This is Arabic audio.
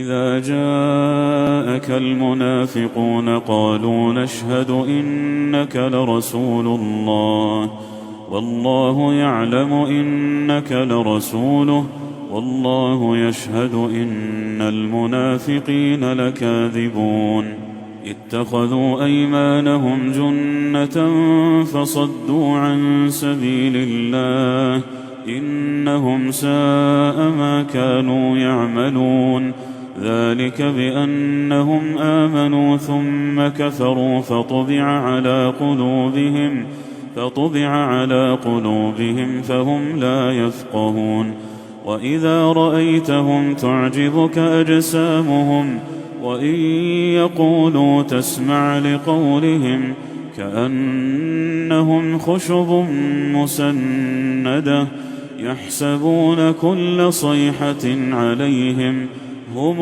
إذا جاءك المنافقون قالوا نشهد إنك لرسول الله والله يعلم إنك لرسوله والله يشهد إن المنافقين لكاذبون اتخذوا أيمانهم جنة فصدوا عن سبيل الله إنهم ساء ما كانوا يعملون ذلك بأنهم آمنوا ثم كفروا فطبع على قلوبهم فهم لا يفقهون وإذا رأيتهم تعجبك أجسامهم وإن يقولوا تسمع لقولهم كأنهم خشب مسندة يحسبون كل صيحة عليهم هم